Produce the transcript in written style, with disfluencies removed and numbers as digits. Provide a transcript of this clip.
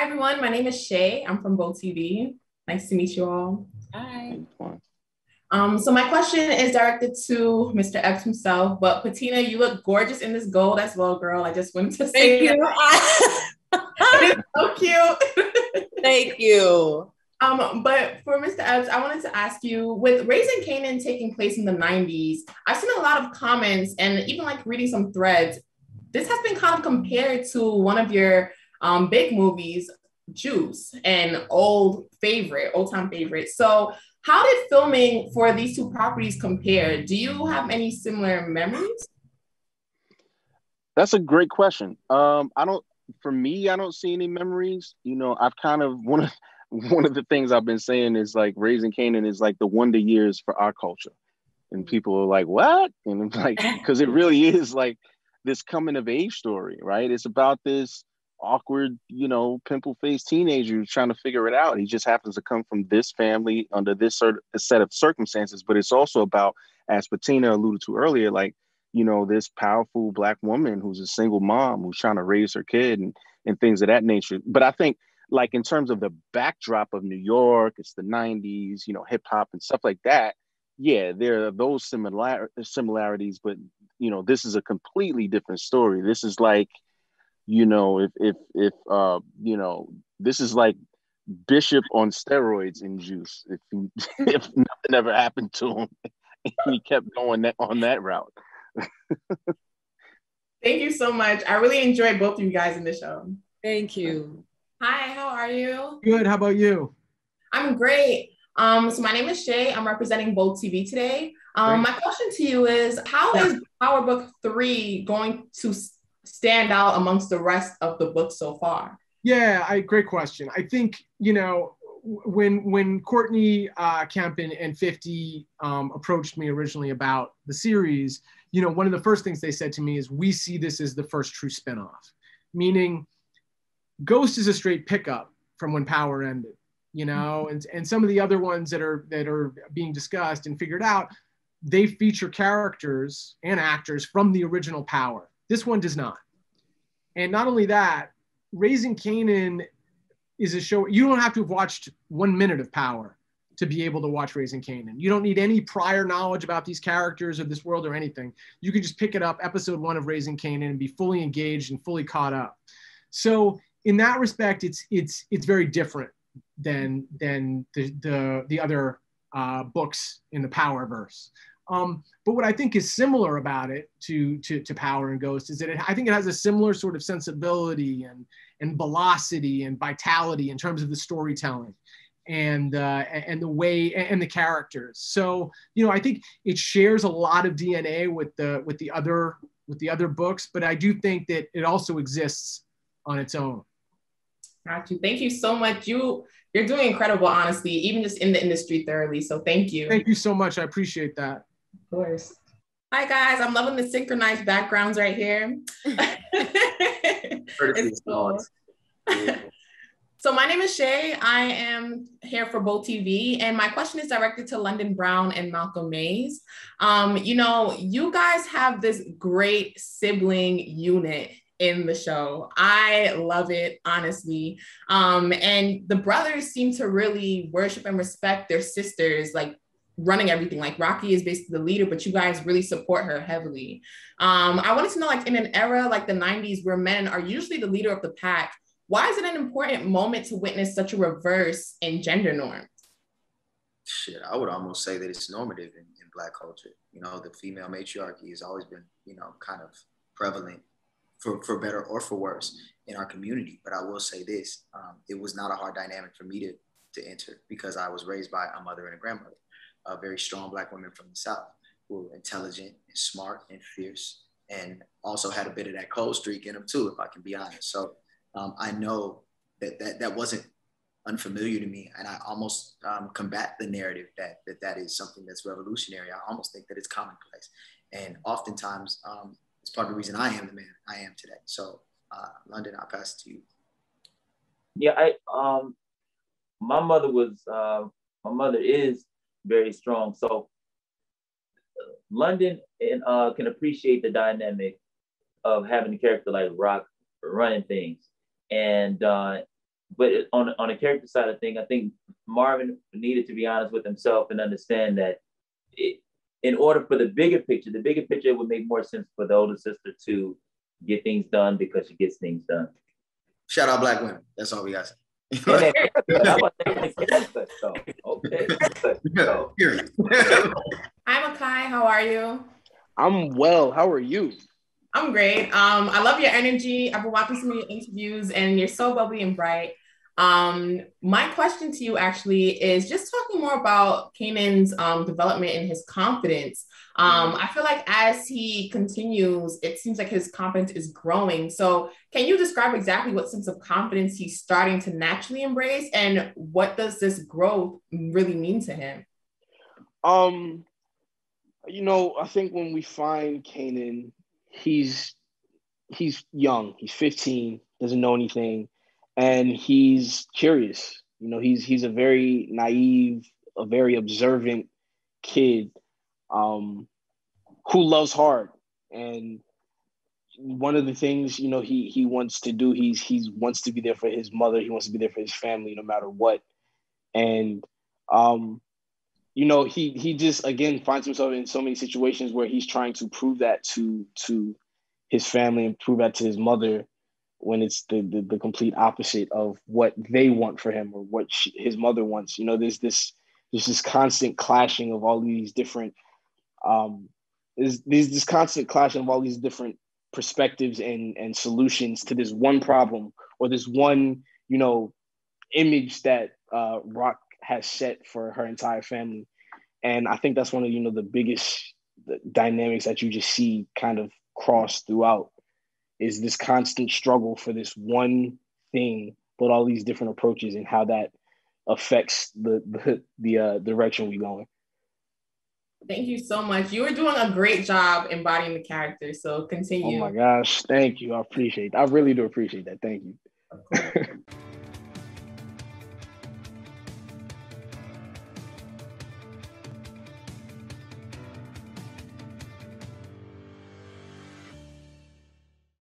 everyone. My name is Shay. I'm from Bold TV. Nice to meet you all. Hi. So my question is directed to Mr. Epps himself, but Patina, you look gorgeous in this gold as well, girl. I just wanted to say Thank you. it is so cute. Thank you. But for Mr. Epps, I wanted to ask you, with Raising Kanan taking place in the 90s, I've seen a lot of comments and even like reading some threads. This has been kind of compared to one of your big movies, Juice, an old time favorite. So how did filming for these two properties compare? Do you have any similar memories? That's a great question. For me, I don't see any memories. I've kind of one of the things I've been saying is like Raising Kanan is like the wonder years for our culture. And people are like, what? And I'm like, because it really is like this coming of age story, right? It's about this awkward, pimple-faced teenager who's trying to figure it out. He just happens to come from this family under this set of circumstances. But it's also about, as Patina alluded to earlier, like, this powerful Black woman who's a single mom who's trying to raise her kid and things of that nature. But I think, like, in terms of the backdrop of New York, it's the 90s, hip hop and stuff like that. Yeah, there are those similarities, but this is a completely different story. This is like, if this is like Bishop on steroids in Juice. If nothing ever happened to him, and he kept going on that route. Thank you so much. I really enjoyed both of you guys in the show. Thank you. Hi, how are you? Good. How about you? I'm great. So my name is Shay. I'm representing Bold TV today. My question to you is, how is Power Book 3 going to stand out amongst the rest of the books so far? Yeah, great question. I think, when Courtney Kemp and 50 approached me originally about the series, one of the first things they said to me is, we see this as the first true spinoff, meaning Ghost is a straight pickup from when Power ended, and some of the other ones that are being discussed and figured out, they feature characters and actors from the original Power. This one does not. And not only that, Raising Kanan is a show, you don't have to have watched 1 minute of Power to be able to watch Raising Kanan. You don't need any prior knowledge about these characters or this world or anything. You can just pick it up, episode 1 of Raising Kanan, and be fully engaged and fully caught up. So in that respect, it's very different than the other books in the Powerverse. But what I think is similar about it to Power and Ghost is that I think it has a similar sort of sensibility and velocity and vitality in terms of the storytelling and the way and the characters. So I think it shares a lot of DNA with the other books, but I do think that it also exists on its own. Got you. Thank you so much. You're doing incredible, honestly, even just in the industry thoroughly. So thank you. Thank you so much. I appreciate that. Of course. Hi guys, I'm loving the synchronized backgrounds right here. It's cool. So my name is Shay. I am here for Bold TV, and my question is directed to London Brown and Malcolm Mays. You guys have this great sibling unit in the show. I love it, honestly. And the brothers seem to really worship and respect their sisters, like running everything. Like Rocky is basically the leader, but you guys really support her heavily. I wanted to know, like, in an era like the 90s where men are usually the leader of the pack, why is it an important moment to witness such a reverse in gender norms? Shit, I would almost say that it's normative in Black culture. The female matriarchy has always been, kind of prevalent for better or for worse in our community. But I will say this, it was not a hard dynamic for me to enter, because I was raised by a mother and a grandmother, very strong Black women from the South who were intelligent and smart and fierce, and also had a bit of that cold streak in them too, if I can be honest. So I know that wasn't unfamiliar to me, and I almost combat the narrative that is something that's revolutionary. I almost think that it's commonplace, and oftentimes it's part of the reason I am the man I am today. So London, I'll pass it to you. Yeah, my mother is very strong. So London can appreciate the dynamic of having a character like Rock running things. And but on the character side of things, I think Marvin needed to be honest with himself and understand that in order for the bigger picture, it would make more sense for the older sister to get things done because she gets things done. Shout out Black women. That's all we got. Okay. Hi, Mekai. How are you? I'm well. How are you? I'm great. I love your energy. I've been watching some of your interviews, and you're so bubbly and bright. My question to you actually is just talking more about Kanan's development and his confidence. I feel like as he continues, it seems like his confidence is growing. So can you describe exactly what sense of confidence he's starting to naturally embrace, and what does this growth really mean to him? I think when we find Kanan, he's young. He's 15, doesn't know anything, and he's curious. He's a very naive, a very observant kid who loves hard. And one of the things he wants to do, he wants to be there for his mother. He wants to be there for his family, no matter what. And he just again finds himself in so many situations where he's trying to prove that to his family and prove that to his mother, when it's the complete opposite of what they want for him or what his mother wants. There's this constant clashing of all these different there's this constant clashing of all these different perspectives and solutions to this one problem or this one image that Rock has set for her entire family. And I think that's one of the biggest dynamics that you just see kind of cross throughout, is this constant struggle for this one thing, but all these different approaches and how that affects the direction we're going. Thank you so much. You were doing a great job embodying the character, so continue. Oh my gosh, thank you. I really do appreciate that. Thank you.